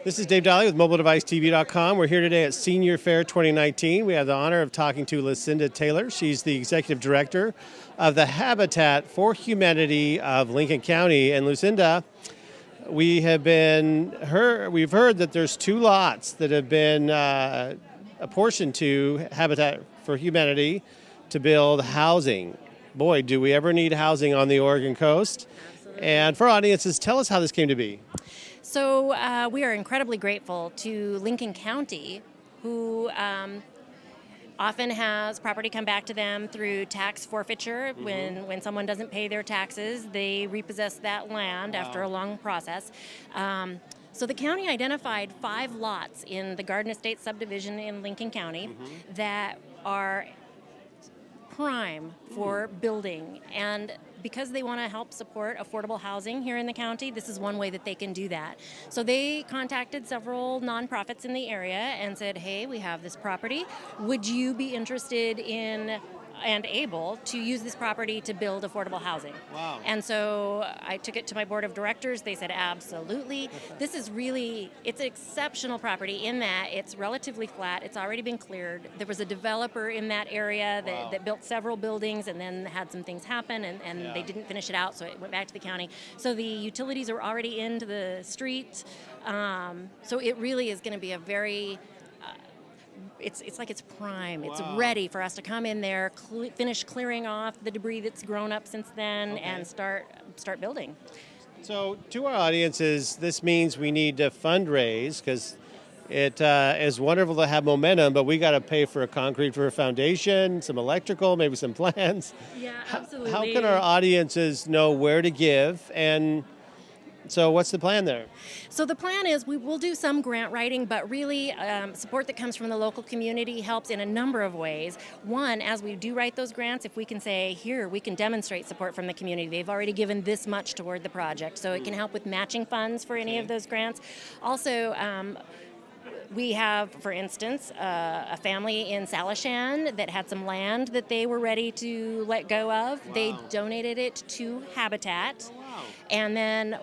This is Dave Daly with MobileDeviceTV.com. We're here today at Senior Fair 2019. We have the honor of talking to Lucinda Taylor. She's the Executive Director of the Habitat for Humanity of Lincoln County. And Lucinda, we've heard that there's 2 lots that have been apportioned to Habitat for Humanity to build housing. Boy, do we ever need housing on the Oregon coast. Absolutely. And for audiences, tell us how this came to be. So we are incredibly grateful to Lincoln County, who often has property come back to them through tax forfeiture. When someone doesn't pay their taxes, they repossess that land after a long process. So the county identified 5 lots in the Garden Estate subdivision in Lincoln County that are prime for building, and because they want to help support affordable housing here in the county, this is one way that they can do that. So they contacted several nonprofits in the area and said, hey, we have this property. Would you be interested in and able to use this property to build affordable housing? Wow. And so I took it to my board of directors. They said, absolutely. This is really, it's an exceptional property in that it's relatively flat. It's already been cleared. There was a developer in that area that built several buildings and then had some things happen and they didn't finish it out, so it went back to the county. So the utilities are already into the street. So it really is going to be a very it's like it's prime. It's ready for us to come in there, finish clearing off the debris that's grown up since then, and start building. So to our audiences, this means we need to fundraise because it is wonderful to have momentum, but we got to pay for a concrete for a foundation, some electrical, maybe some plans. Yeah, absolutely. How can our audiences know where to give? And so what's the plan there? So the plan is we will do some grant writing, but really support that comes from the local community helps in a number of ways. One, as we do write those grants, if we can say, here, we can demonstrate support from the community. They've already given this much toward the project, so it can help with matching funds for any of those grants. Also, we have, for instance, a family in Salishan that had some land that they were ready to let go of. Wow. They donated it to Habitat. Oh, wow. And then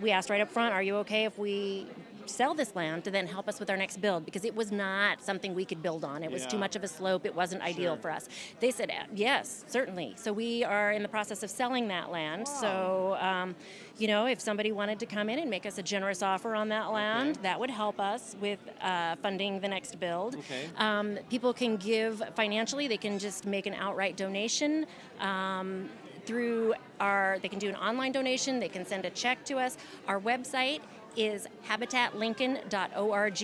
we asked right up front, are you okay if we sell this land to then help us with our next build? Because it was not something we could build on. It was too much of a slope. It wasn't ideal for us. They said, yes, certainly. So we are in the process of selling that land. Wow. So, if somebody wanted to come in and make us a generous offer on that land, that would help us with funding the next build. Okay. People can give financially. They can just make an outright donation. They can do an online donation, they can send a check to us. Our website is habitatlincoln.org,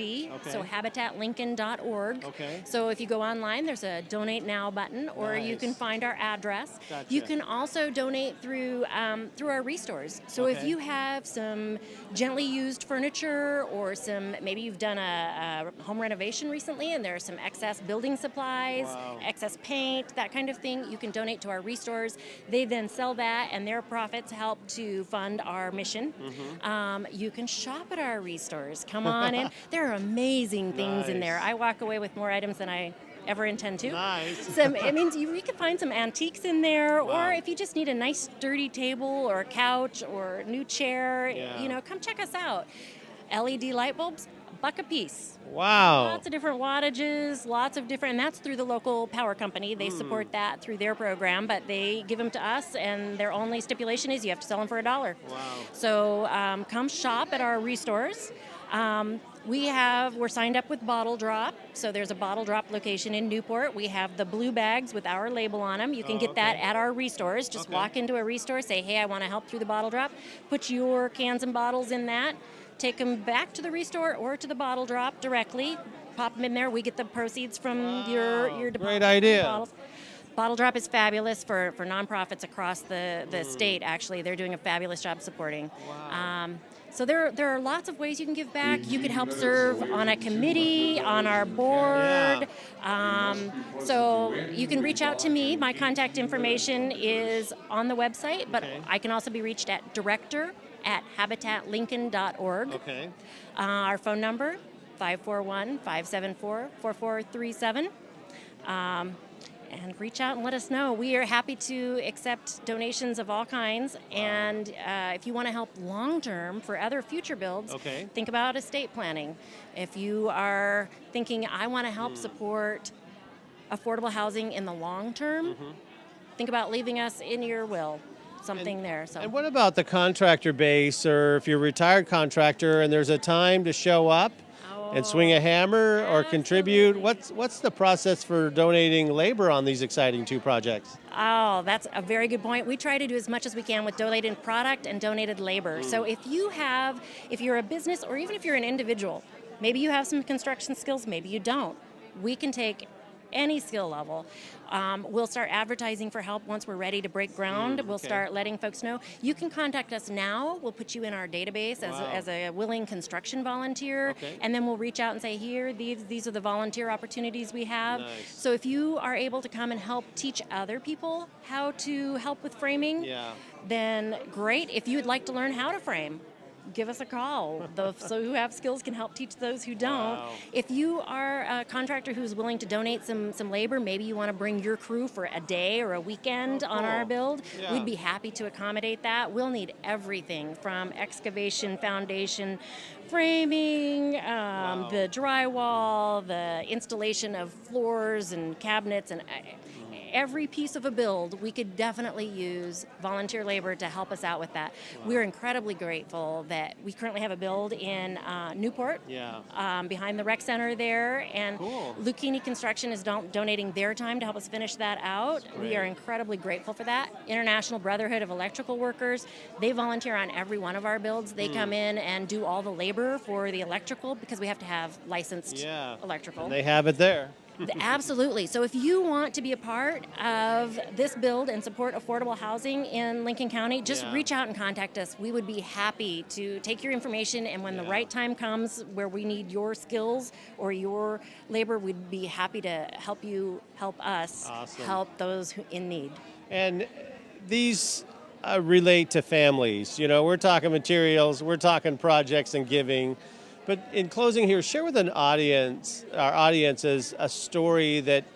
so habitatlincoln.org. Okay. So if you go online, there's a Donate Now button, or you can find our address. Gotcha. You can also donate through our restores. So if you have some gently used furniture, or maybe you've done a home renovation recently and there's some excess building supplies, excess paint, that kind of thing, you can donate to our restores. They then sell that, and their profits help to fund our mission. You can shop at our restores. Come on in. There are amazing things in there. I walk away with more items than I ever intend to. Nice. So it means you can find some antiques in there, or if you just need a nice sturdy table or a couch or a new chair, come check us out. LED light bulbs, $1 a piece. Wow. Lots of different wattages, and that's through the local power company. They support that through their program, but they give them to us, and their only stipulation is you have to sell them for $1. Wow. So come shop at our restores. We're signed up with Bottle Drop, so there's a Bottle Drop location in Newport. We have the blue bags with our label on them. You can get that at our restores. Just walk into a restore, say, hey, I want to help through the Bottle Drop. Put your cans and bottles in that. Take them back to the restore or to the Bottle Drop directly. Pop them in there. We get the proceeds from your deposit. Great idea. Bottles. Bottle Drop is fabulous for nonprofits across the state, actually. They're doing a fabulous job supporting. Wow. So there are lots of ways you can give back. You can help serve on a committee, on our board. So you can reach out to me. My contact information is on the website, but I can also be reached at director@habitatlincoln.org. Okay. Our phone number, 541-574-4437. and reach out and let us know. We are happy to accept donations of all kinds. And if you want to help long-term for other future builds, think about estate planning. If you are thinking, I want to help support affordable housing in the long term, think about leaving us in your will. Something there. So. And what about the contractor base, or if you're a retired contractor and there's a time to show up and swing a hammer or contribute? What's the process for donating labor on these exciting 2 projects? Oh, that's a very good point. We try to do as much as we can with donated product and donated labor. So if you're a business or even if you're an individual, maybe you have some construction skills, maybe you don't. We can take any skill level. We'll start advertising for help once we're ready to break ground. We'll start letting folks know. You can contact us now. We'll put you in our database as a willing construction volunteer, and then we'll reach out and say, here, these are the volunteer opportunities we have. Nice. So if you are able to come and help teach other people how to help with framing, then great. If you would like to learn how to frame, give us a call. Those who have skills can help teach those who don't. If you are a contractor who's willing to donate some labor, maybe you want to bring your crew for a day or a weekend on our build, we'd be happy to accommodate that. We'll need everything from excavation, foundation, framing, the drywall, the installation of floors and cabinets, and every piece of a build. We could definitely use volunteer labor to help us out with that. We're incredibly grateful that we currently have a build in Newport, behind the rec center there, and Lucchini Construction is donating their time to help us finish that out. We are incredibly grateful for that. International Brotherhood of Electrical Workers, they volunteer on every one of our builds. They come in and do all the labor for the electrical because we have to have licensed electrical. And they have it there. Absolutely. So if you want to be a part of this build and support affordable housing in Lincoln County, just reach out and contact us. We would be happy to take your information, and when the right time comes where we need your skills or your labor, we'd be happy to help you help us help those in need. And these relate to families. You know, we're talking materials, we're talking projects and giving. But in closing here, share with our audiences, a story that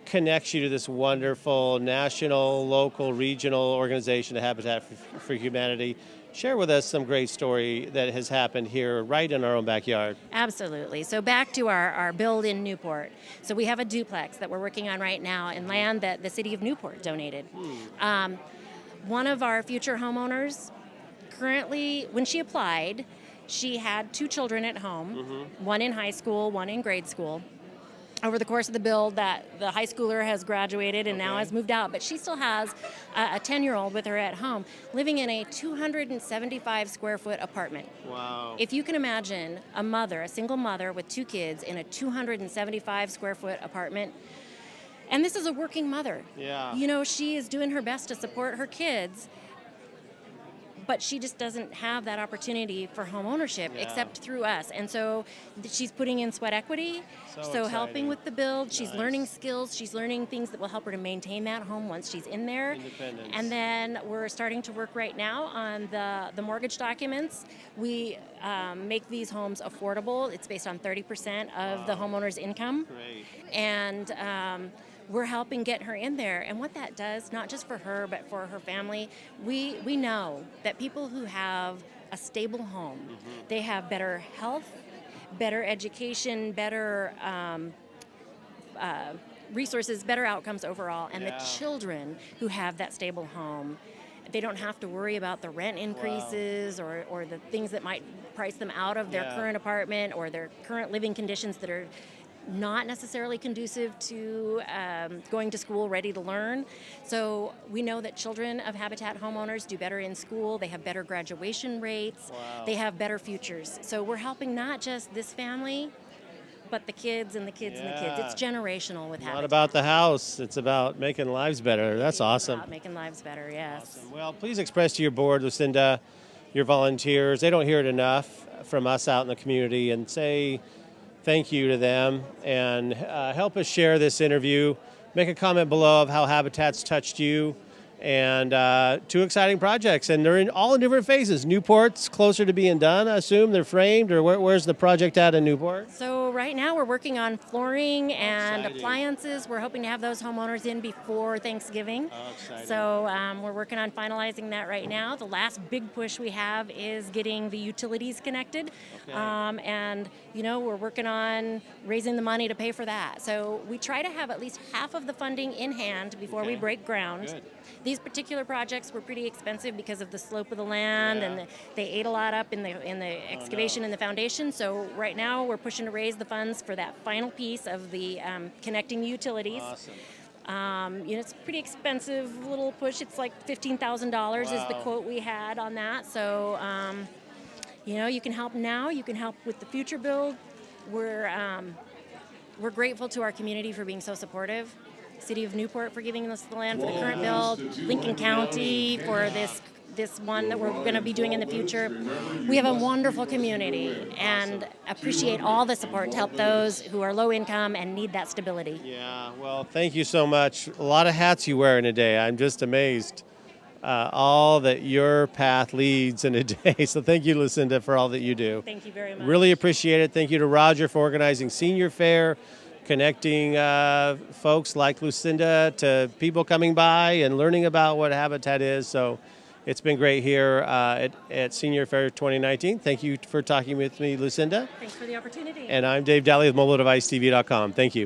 connects you to this wonderful national, local, regional organization, Habitat for Humanity. Share with us some great story that has happened here right in our own backyard. Absolutely. So back to our build in Newport. So we have a duplex that we're working on right now in land that the city of Newport donated. One of our future homeowners, currently, when she applied, she had 2 children at home, one in high school, one in grade school. Over the course of the build, that the high schooler has graduated and now has moved out, but she still has a 10-year-old with her at home, living in a 275 square foot apartment. Wow. If you can imagine a single mother with 2 kids in a 275 square foot apartment, and this is a working mother. You know, she is doing her best to support her kids, but she just doesn't have that opportunity for home ownership except through us. And so she's putting in sweat equity, so helping with the build. She's learning skills. She's learning things that will help her to maintain that home once she's in there. Independence. And then we're starting to work right now on the mortgage documents. We make these homes affordable. It's based on 30% of the homeowner's income. Great. And we're helping get her in there. And what that does, not just for her, but for her family, we know that people who have a stable home, they have better health, better education, better resources, better outcomes overall. And the children who have that stable home, they don't have to worry about the rent increases or the things that might price them out of their current apartment or their current living conditions that are not necessarily conducive to going to school ready to learn. So we know that children of Habitat homeowners do better in school. They have better graduation rates. They have better futures. So we're helping not just this family, but the kids and the kids and the kids. It's generational with Habitat. Not about the house. It's about making lives better. That's awesome. About making lives better, yes. Awesome. Well, please express to your board, Lucinda, your volunteers. They don't hear it enough from us out in the community, and say thank you to them, and help us share this interview. Make a comment below of how Habitat's touched you And two exciting projects, and they're all in different phases. Newport's closer to being done, I assume. They're framed, or where's the project at in Newport? So right now we're working on flooring and Exciting. appliances. We're hoping to have those homeowners in before Thanksgiving. So we're working on finalizing that right now. The last big push we have is getting the utilities connected. Okay. And, we're working on raising the money to pay for that. So we try to have at least half of the funding in hand before we break ground. Good. These particular projects were pretty expensive because of the slope of the land, Yeah. and they ate a lot up in the excavation and the foundation. So right now we're pushing to raise the funds for that final piece of the connecting utilities. Awesome. It's a pretty expensive little push. It's like $15,000 is the Wow. quote we had on that. So you can help now. You can help with the future build. We're grateful to our community for being so supportive. City of Newport for giving us the land for the current build. Lincoln County for this one that we're going to be doing in the future. We have a wonderful community and appreciate all the support to help those who are low income and need that stability. Yeah, well, thank you so much. A lot of hats you wear in a day. I'm just amazed all that your path leads in a day. So thank you, Lucinda, for all that you do. Thank you very much. Really appreciate it. Thank you to Roger for organizing Senior Fair, connecting folks like Lucinda to people coming by and learning about what Habitat is. So it's been great here at Senior Fair 2019. Thank you for talking with me, Lucinda. Thanks for the opportunity. And I'm Dave Daly with MobileDeviceTV.com. Thank you.